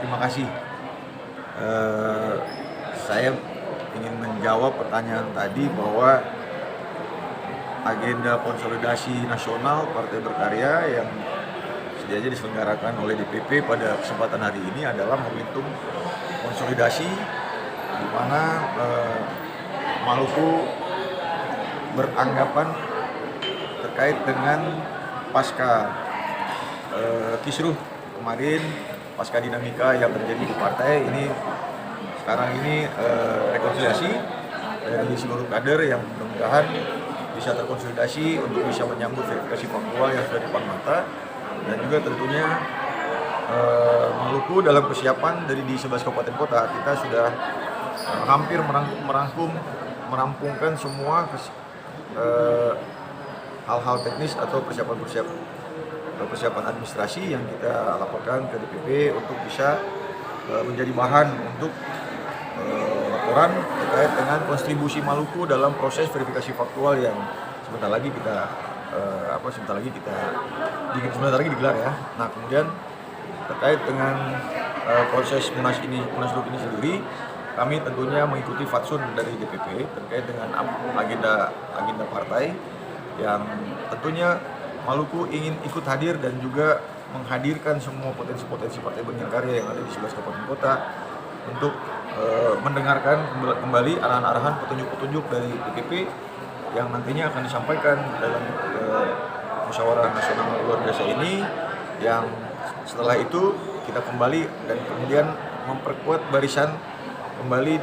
terima kasih. Eh, saya ingin menjawab pertanyaan tadi bahwa agenda konsolidasi nasional Partai Berkarya yang sedianya diselenggarakan oleh DPP pada kesempatan hari ini adalah momentum konsolidasi di mana Maluku beranggapan terkait dengan pasca kisruh kemarin, pasca dinamika yang terjadi di partai ini. Sekarang ini rekonsiliasi dari seluruh kader yang mudah-mudahan bisa terkonsolidasi untuk bisa menyambut verifikasi faktual yang sudah depan mata, dan juga tentunya Maluku dalam persiapan dari di 11 kabupaten kota kita sudah hampir merampungkan semua hal-hal teknis atau persiapan administrasi yang kita laporkan ke DPP untuk bisa menjadi bahan untuk laporan terkait dengan kontribusi Maluku dalam proses verifikasi faktual yang sebentar lagi digelar ya. Nah, kemudian terkait dengan proses Munaslup ini sendiri, kami tentunya mengikuti fatsun dari DPP terkait dengan agenda partai yang tentunya Maluku ingin ikut hadir dan juga menghadirkan semua potensi-potensi Partai Berkarya yang ada di 11 kabupaten kota untuk mendengarkan kembali arahan-arahan petunjuk-petunjuk dari DPP yang nantinya akan disampaikan dalam musyawarah nasional luar biasa ini, yang setelah itu kita kembali dan kemudian memperkuat barisan kembali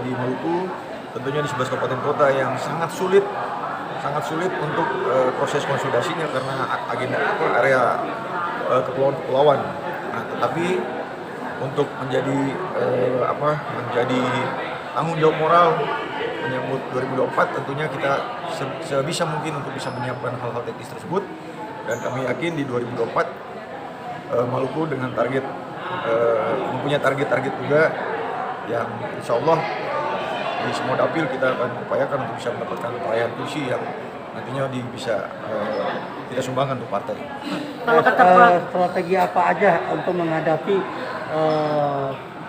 di Maluku, tentunya di 11 kabupaten kota yang sangat sulit untuk proses konsolidasinya karena agenda area kepulauan. Nah, tetapi untuk menjadi tanggung jawab moral menyambut 2024, tentunya kita sebisa mungkin untuk bisa menyiapkan hal-hal teknis tersebut, dan kami yakin di 2024 Maluku dengan mempunyai target juga yang insya Allah di semua dapil kita akan upayakan untuk bisa mendapatkan perayaan kursi yang nantinya bisa kita sumbangkan untuk partai. Strategi apa aja untuk menghadapi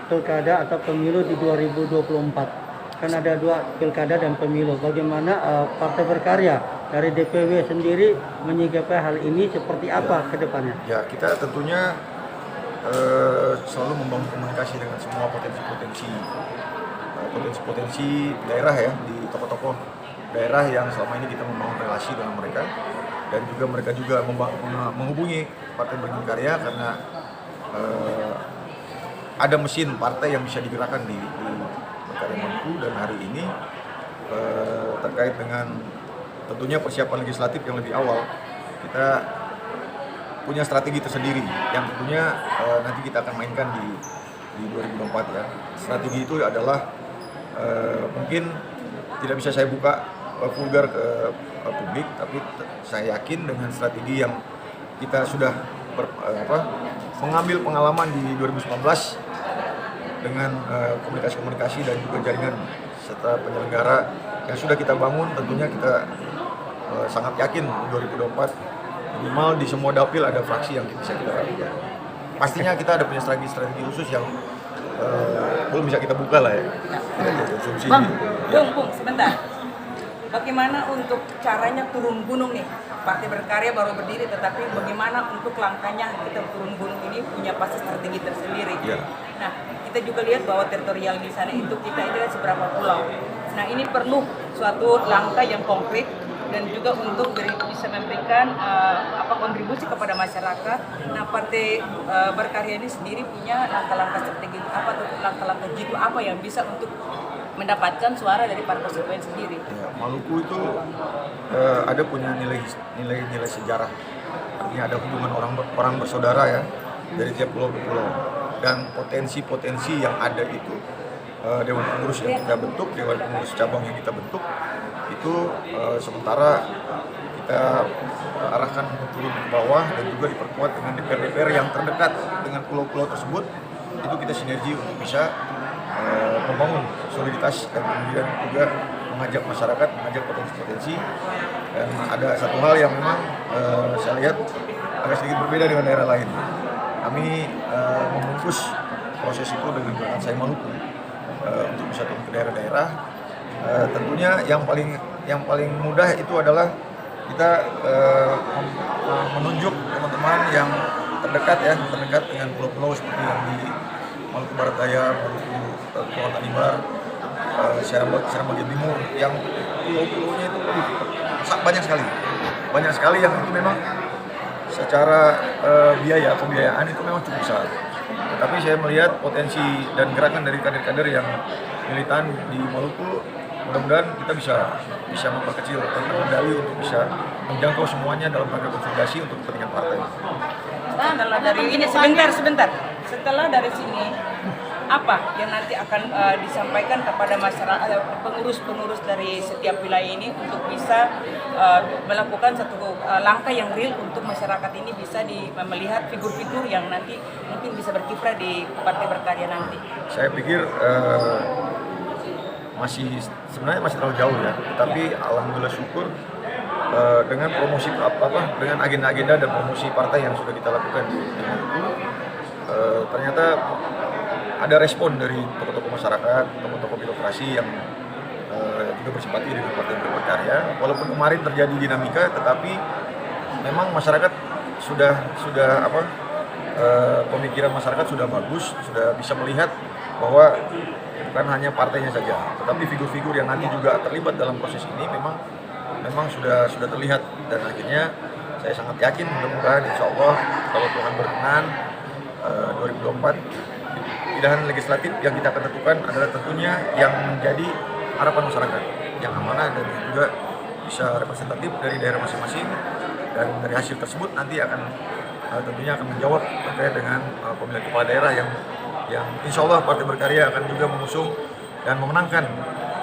pilkada atau pemilu di 2024? Kan ada 2 pilkada dan pemilu. Bagaimana Partai Berkarya dari DPW sendiri menyikapi hal ini, seperti apa ke depannya? Ya, kita tentunya selalu membangun komunikasi dengan semua potensi daerah ya, di tokoh-tokoh daerah yang selama ini kita membangun relasi dengan mereka, dan juga mereka juga menghubungi Partai Berkarya karena ada mesin partai yang bisa digerakkan di Berkarya Maluku. Dan hari ini terkait dengan tentunya persiapan legislatif yang lebih awal, kita punya strategi tersendiri yang tentunya nanti kita akan mainkan di 2024 ya. Strategi itu adalah mungkin tidak bisa saya buka vulgar ke publik, tapi saya yakin dengan strategi yang kita sudah mengambil pengalaman di 2019 dengan komunikasi dan juga jaringan serta penyelenggara yang sudah kita bangun, tentunya kita sangat yakin 2024 minimal di semua dapil ada fraksi yang bisa kita lakukan. Pastinya kita ada punya strategi khusus yang belum bisa kita buka lah ya. Bung, sebentar. Bagaimana untuk caranya turun gunung nih? Partai Berkarya baru berdiri, tetapi bagaimana untuk langkahnya kita turun gunung ini punya pasti strategi tersendiri. Ya. Nah, kita juga lihat bahwa teritorial di sana itu kita ini ada seberapa pulau. Nah, ini perlu suatu langkah yang konkret dan juga untuk bisa memberikan kontribusi kepada masyarakat. Nah, Partai Berkarya ini sendiri punya langkah-langkah strategi apa atau langkah-langkah jitu apa yang bisa untuk mendapatkan suara dari para konstituen sendiri. Ya, Maluku itu ada punya nilai sejarah. Artinya ada hubungan orang bersaudara ya dari tiap pulau ke pulau, dan potensi yang ada itu dewan pengurus yang kita bentuk, dewan pengurus cabang yang kita bentuk itu sementara kita arahkan untuk turun ke bawah dan juga diperkuat dengan DPR yang terdekat dengan pulau-pulau tersebut. Itu kita sinergi untuk bisa membangun soliditas dan kemudian juga mengajak masyarakat, mengajak potensi-potensi. Dan ada satu hal yang memang saya lihat agak sedikit berbeda dengan daerah lain. Kami membungkus proses itu dengan gerakan Saya Maluku untuk bisa turun ke daerah-daerah. Tentunya yang paling mudah itu adalah kita menunjuk teman-teman yang terdekat dengan pulau-pulau seperti yang di Maluku Barat Daya, Maluku Kepulauan Tanimbar, Seram bagian timur, yang pulau-pulaunya itu banyak sekali yang itu memang secara pembiayaan itu memang cukup besar. Tetapi saya melihat potensi dan gerakan dari kader-kader yang militan di Maluku, mudah-mudahan kita bisa memperkecil dan mengendali untuk bisa menjangkau semuanya dalam rangka konsolidasi untuk kepentingan partai. Nah, kalau dari ini sebentar. Setelah dari sini, apa yang nanti akan disampaikan kepada masyarakat, pengurus-pengurus dari setiap wilayah ini untuk bisa melakukan satu langkah yang real untuk masyarakat ini bisa melihat figur-figur yang nanti mungkin bisa berkiprah di Partai Berkarya nanti? Saya pikir sebenarnya masih terlalu jauh ya, tapi alhamdulillah syukur dengan promosi dengan agenda-agenda dan promosi partai yang sudah kita lakukan di Maluku, ternyata ada respon dari tokoh-tokoh masyarakat, tokoh-tokoh birokrasi yang juga bersimpati dengan Partai Berkarya. Walaupun kemarin terjadi dinamika, tetapi memang masyarakat pemikiran masyarakat sudah bagus, sudah bisa melihat bahwa bukan hanya partainya saja, tetapi figur-figur yang nanti juga terlibat dalam proses ini memang sudah terlihat, dan akhirnya saya sangat yakin mudah-mudahan insya Allah kalau Tuhan berkenan 2024 pilihan legislatif yang kita akan tentukan adalah tentunya yang menjadi harapan masyarakat yang amanah dan juga bisa representatif dari daerah masing-masing, dan dari hasil tersebut nanti akan tentunya akan menjawab terkait dengan pemilihan kepala daerah yang insya Allah Partai Berkarya akan juga mengusung dan memenangkan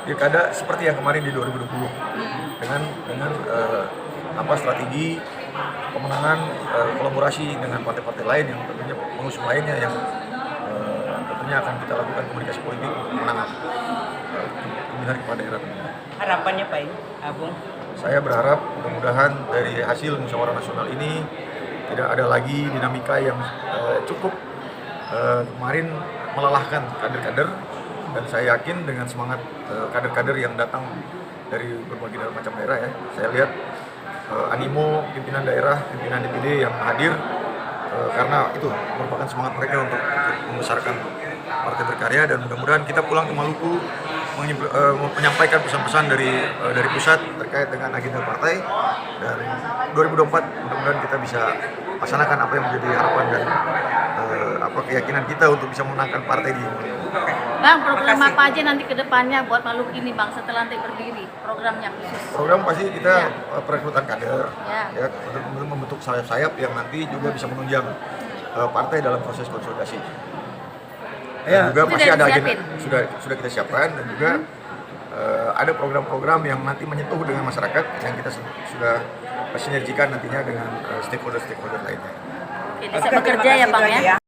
pilkada seperti yang kemarin di 2020 dengan strategi pemenangan kolaborasi dengan partai-partai lain yang tentunya pengusung lainnya yang tentunya akan kita lakukan komunikasi politik untuk memenangkan pemilihan kepala daerah. Harapannya Pak Abung? Saya berharap mudah-mudahan dari hasil musyawarah nasional ini tidak ada lagi dinamika yang cukup kemarin melelahkan kader-kader, dan saya yakin dengan semangat kader-kader yang datang dari berbagai macam daerah ya, saya lihat animo pimpinan daerah, pimpinan DPD yang hadir karena itu merupakan semangat mereka untuk membesarkan Partai Berkarya, dan mudah-mudahan kita pulang ke Maluku menyampaikan pesan-pesan dari pusat terkait dengan agenda partai, dan 2024 mudah-mudahan kita bisa laksanakan apa yang menjadi harapan dan keyakinan kita untuk bisa memenangkan partai di Maluku. Bang, program apa aja nanti ke depannya buat Maluku ini Bang setelah nanti berdiri? Programnya khusus? Program pasti kita perekrutan kader, ya untuk membentuk sayap-sayap yang nanti juga bisa menunjang partai dalam proses konsolidasi. Dan juga pasti ada agenda sudah kita siapkan, dan juga ada program-program yang nanti menyentuh dengan masyarakat yang kita sudah sinergikan nantinya dengan stakeholder lainnya. Oke, bisa bekerja ya Bang ya?